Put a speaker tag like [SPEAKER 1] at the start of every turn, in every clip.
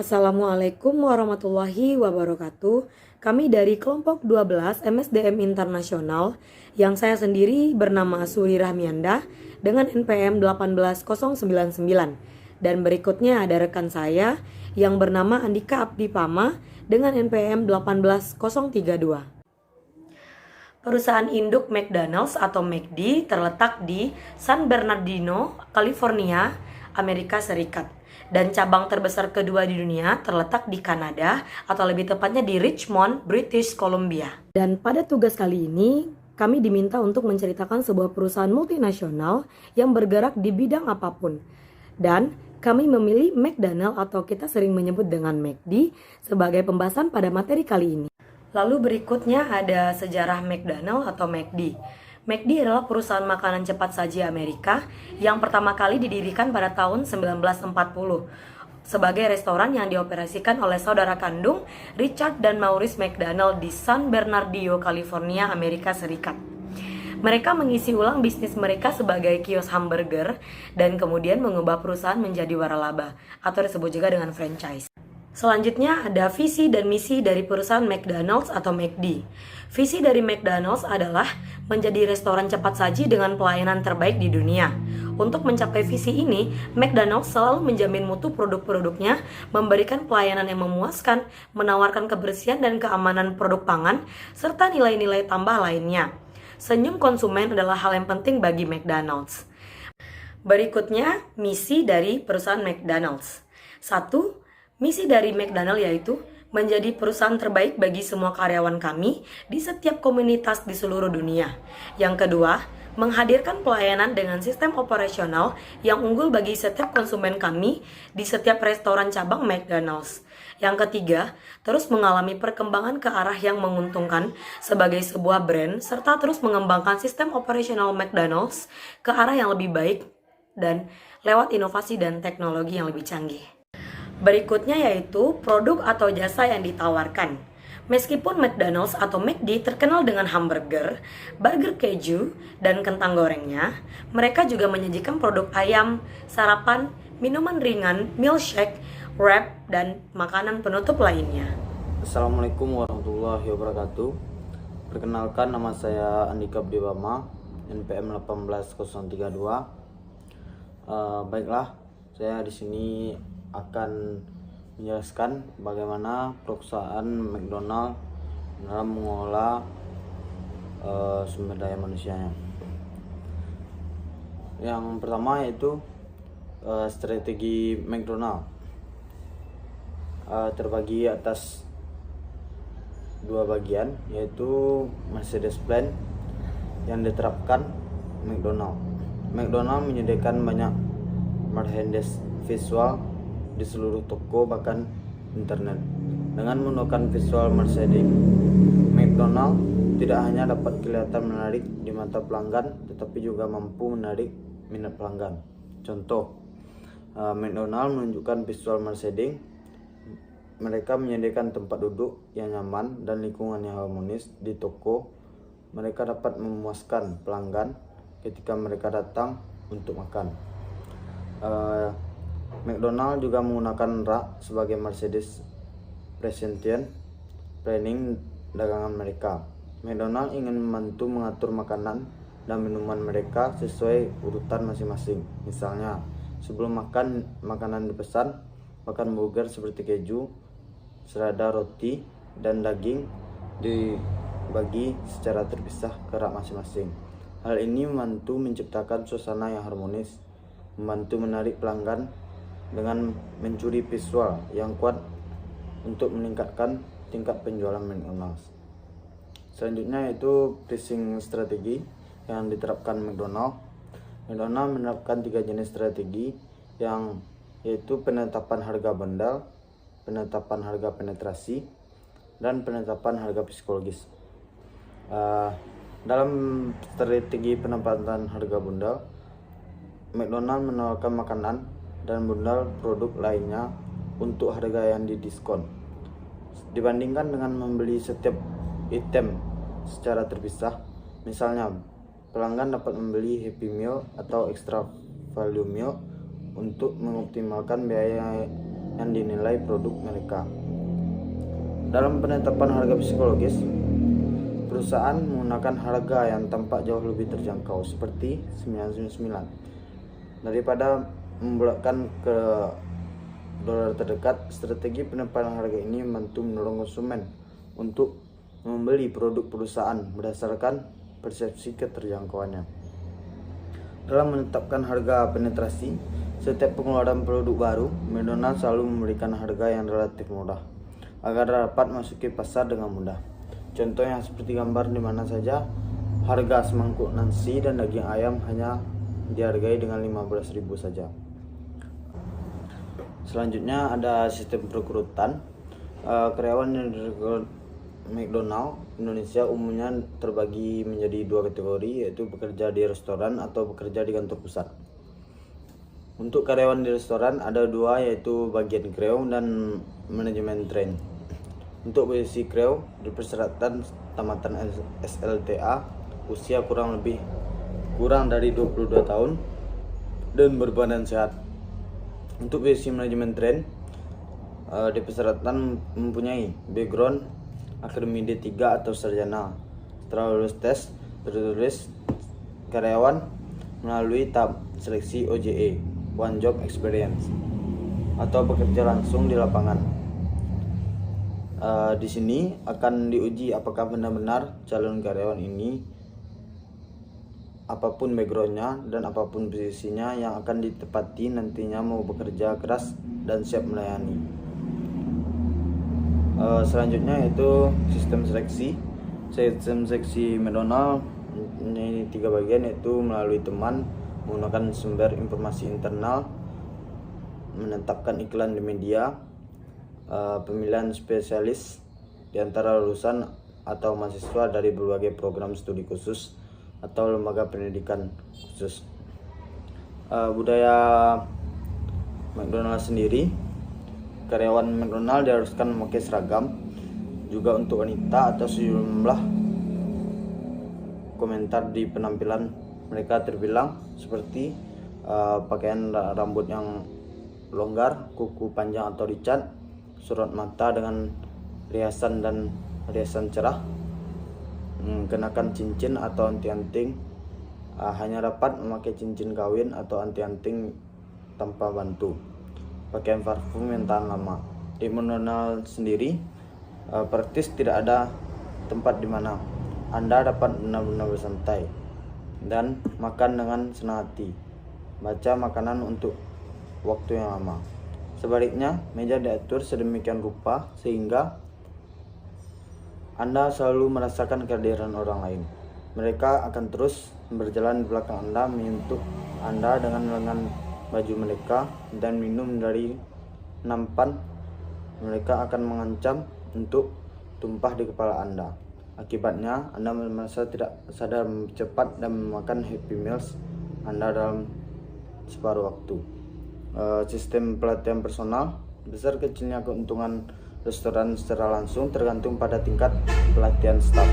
[SPEAKER 1] Assalamualaikum warahmatullahi wabarakatuh. Kami dari kelompok 12 MSDM Internasional yang saya sendiri bernama Suri Rahmianda dengan NPM 18099. Dan berikutnya ada rekan saya yang bernama Andika Abdi Pama dengan NPM 18032. Perusahaan induk McDonald's atau McD terletak di San Bernardino, California, Amerika Serikat. Dan cabang terbesar kedua di dunia terletak di Kanada atau lebih tepatnya di Richmond, British Columbia. Dan pada tugas kali ini, kami diminta untuk menceritakan sebuah perusahaan multinasional yang bergerak di bidang apapun. Dan kami memilih McDonald's atau kita sering menyebut dengan McD sebagai pembahasan pada materi kali ini. Lalu berikutnya ada sejarah McDonald's atau McD. McD adalah perusahaan makanan cepat saji Amerika yang pertama kali didirikan pada tahun 1940 sebagai restoran yang dioperasikan oleh saudara kandung Richard dan Maurice McDonald di San Bernardino, California, Amerika Serikat. Mereka mengisi ulang bisnis mereka sebagai kios hamburger dan kemudian mengubah perusahaan menjadi waralaba atau disebut juga dengan franchise. Selanjutnya ada visi dan misi dari perusahaan McDonald's atau McD. Visi dari McDonald's adalah menjadi restoran cepat saji dengan pelayanan terbaik di dunia. Untuk mencapai visi ini, McDonald's selalu menjamin mutu produk-produknya, memberikan pelayanan yang memuaskan, menawarkan kebersihan dan keamanan produk pangan, serta nilai-nilai tambah lainnya. Senyum konsumen adalah hal yang penting bagi McDonald's. Berikutnya, misi dari perusahaan McDonald's. 1. Misi dari McDonald's yaitu menjadi perusahaan terbaik bagi semua karyawan kami di setiap komunitas di seluruh dunia. Yang kedua, menghadirkan pelayanan dengan sistem operasional yang unggul bagi setiap konsumen kami di setiap restoran cabang McDonald's. Yang ketiga, terus mengalami perkembangan ke arah yang menguntungkan sebagai sebuah brand serta terus mengembangkan sistem operasional McDonald's ke arah yang lebih baik dan lewat inovasi dan teknologi yang lebih canggih. Berikutnya yaitu produk atau jasa yang ditawarkan. Meskipun McDonald's atau McD terkenal dengan hamburger, burger keju, dan kentang gorengnya, mereka juga menyajikan produk ayam, sarapan, minuman ringan, milkshake, wrap, dan makanan penutup lainnya.
[SPEAKER 2] Assalamualaikum warahmatullahi wabarakatuh. Perkenalkan, nama saya Andika Abdi Pama, NPM 18032. Baiklah, saya di sini akan menjelaskan bagaimana perusahaan McDonald dalam mengelola sumber daya manusianya. Yang pertama yaitu strategi McDonald terbagi atas dua bagian, yaitu Mercedes Plan yang diterapkan McDonald. McDonald menyediakan banyak merchandise visual di seluruh toko bahkan internet. Dengan menggunakan visual merchandising, McDonald tidak hanya dapat kelihatan menarik di mata pelanggan, tetapi juga mampu menarik minat pelanggan. Contoh, McDonald menunjukkan visual merchandising. Mereka menyediakan tempat duduk yang nyaman dan lingkungan yang harmonis di toko. Mereka dapat memuaskan pelanggan ketika mereka datang untuk makan. McDonald juga menggunakan rak sebagai Mercedes presentation planning dagangan mereka. McDonald ingin membantu mengatur makanan dan minuman mereka sesuai urutan masing-masing. Misalnya, sebelum makan makanan dipesan, makan burger seperti keju, selada, roti, dan daging dibagi secara terpisah ke rak masing-masing. Hal ini membantu menciptakan suasana yang harmonis, membantu menarik pelanggan dengan mencuri visual yang kuat untuk meningkatkan tingkat penjualan McDonald's. Selanjutnya yaitu pricing strategi yang diterapkan McDonald. McDonald menerapkan 3 jenis strategi yang yaitu penetapan harga bundle, penetapan harga penetrasi, dan penetapan harga psikologis. Dalam strategi penempatan harga bundle, McDonald menawarkan makanan dan bundel produk lainnya untuk harga yang didiskon. Dibandingkan dengan membeli setiap item secara terpisah, misalnya pelanggan dapat membeli Happy Meal atau Extra Value Meal untuk mengoptimalkan biaya yang dinilai produk mereka. Dalam penetapan harga psikologis, perusahaan menggunakan harga yang tampak jauh lebih terjangkau seperti 999 daripada membulatkan ke dolar terdekat. Strategi penetapan harga ini membantu mendorong konsumen untuk membeli produk perusahaan berdasarkan persepsi keterjangkauannya. Dalam menetapkan harga penetrasi, setiap pengeluaran produk baru, McDonald's selalu memberikan harga yang relatif murah agar dapat masuki pasar dengan mudah. Contohnya seperti gambar di mana saja harga semangkuk nasi dan daging ayam hanya dihargai dengan 15.000 saja. Selanjutnya ada sistem perekrutan. Karyawan yang direkrut McDonald Indonesia umumnya terbagi menjadi dua kategori, yaitu bekerja di restoran atau bekerja di kantor pusat. Untuk karyawan di restoran ada dua, yaitu bagian crew dan manajemen train. Untuk posisi crew dipersyaratkan tamatan SLTA, usia kurang dari 22 tahun dan berbadan sehat. Untuk posisi manajemen train dipersyaratkan mempunyai background akademi D3 atau sarjana. Setelah lulus tes tertulis, karyawan melalui tahap seleksi OJE, One Job Experience, atau bekerja langsung di lapangan. Di sini akan diuji apakah benar-benar calon karyawan ini, apapun backgroundnya dan apapun posisinya, yang akan ditepati nantinya mau bekerja keras dan siap melayani. Selanjutnya yaitu sistem seleksi. Sistem seleksi McDonald ini 3 bagian, yaitu melalui teman, menggunakan sumber informasi internal, menetapkan iklan di media, pemilihan spesialis di antara lulusan atau mahasiswa dari berbagai program studi khusus atau lembaga pendidikan khusus. Budaya McDonald sendiri, karyawan McDonald diharuskan memakai seragam. Juga untuk wanita atau sejumlah komentar di penampilan mereka terbilang seperti pakaian rambut yang longgar, kuku panjang atau dicat, sorot mata dengan riasan cerah, kenakan cincin atau anting-anting, hanya dapat memakai cincin kawin atau anting-anting tanpa bantu, pakaian parfum yang tahan lama. Di McDonald sendiri praktis tidak ada tempat di mana Anda dapat benar-benar bersantai dan makan dengan senang hati, baca makanan untuk waktu yang lama. Sebaliknya, meja diatur sedemikian rupa sehingga Anda selalu merasakan kehadiran orang lain. Mereka akan terus berjalan di belakang Anda, menyentuh Anda dengan lengan baju mereka dan minum dari nampan. Mereka akan mengancam untuk tumpah di kepala Anda. Akibatnya, Anda merasa tidak sadar cepat dan memakan Happy Meals Anda dalam separuh waktu. Sistem pelatihan personal. Besar kecilnya keuntungan restoran secara langsung tergantung pada tingkat pelatihan staf.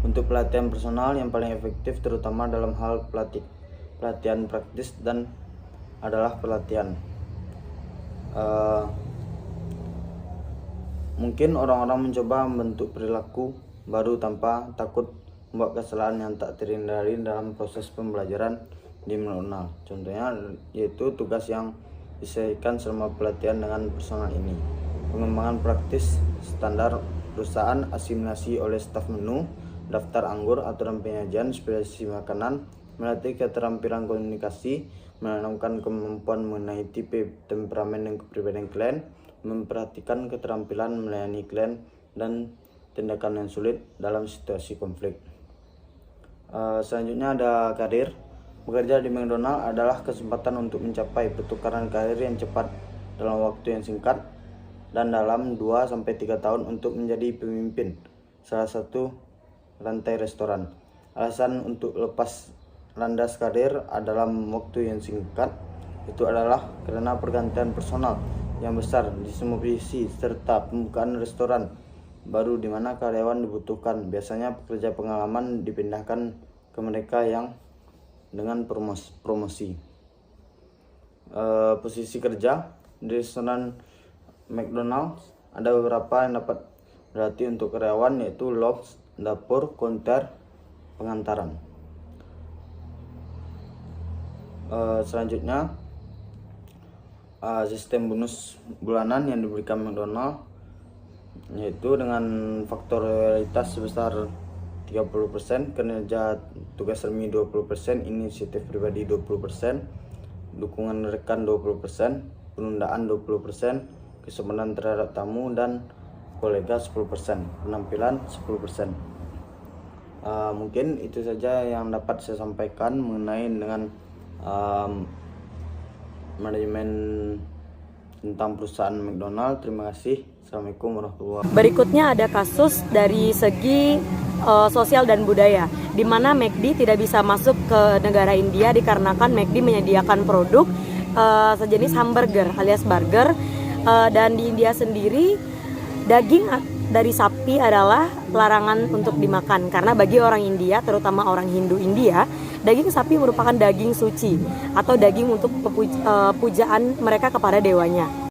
[SPEAKER 2] Untuk pelatihan personal yang paling efektif terutama dalam hal pelatihan praktis dan adalah pelatihan. Mungkin orang-orang mencoba membentuk perilaku baru tanpa takut membuat kesalahan yang tak terhindari dalam proses pembelajaran di McDonald. Contohnya yaitu tugas yang diselesaikan selama pelatihan dengan personal ini: pengembangan praktis standar perusahaan, asimilasi oleh staf menu, daftar anggur, aturan penyajian, spesifikasi makanan, melatih keterampilan komunikasi, menanamkan kemampuan mengenai tipe, temperamen, dan kepribadian klien, memperhatikan keterampilan melayani klien, dan tindakan yang sulit dalam situasi konflik. Selanjutnya ada karir. Bekerja di McDonald adalah kesempatan untuk mencapai pertukaran karir yang cepat dalam waktu yang singkat dan dalam 2-3 tahun untuk menjadi pemimpin salah satu rantai restoran. Alasan untuk lepas landas karir dalam waktu yang singkat itu adalah karena pergantian personal yang besar di semua posisi serta pembukaan restoran baru di mana karyawan dibutuhkan. Biasanya pekerja pengalaman dipindahkan ke mereka yang dengan promosi. Posisi kerja. Di restoran McDonald's ada beberapa yang dapat berarti untuk karyawan, yaitu lodge, dapur, counter, pengantaran. Selanjutnya sistem bonus bulanan yang diberikan McDonald's, yaitu dengan faktor loyalitas sebesar 30%, kinerja tugas resmi 20%, inisiatif pribadi 20%, dukungan rekan 20%, penundaan 20%, kesempatan terhadap tamu dan kolega 10%, penampilan 10%. Mungkin itu saja yang dapat saya sampaikan mengenai dengan manajemen tentang perusahaan McDonald. Terima kasih. Assalamualaikum warahmatullahi wabarakatuh.
[SPEAKER 1] Berikutnya ada kasus dari segi sosial dan budaya, di mana McD tidak bisa masuk ke negara India dikarenakan McD menyediakan produk sejenis hamburger alias burger, dan di India sendiri daging dari sapi adalah larangan untuk dimakan karena bagi orang India, terutama orang Hindu India, daging sapi merupakan daging suci atau daging untuk pujaan mereka kepada dewanya.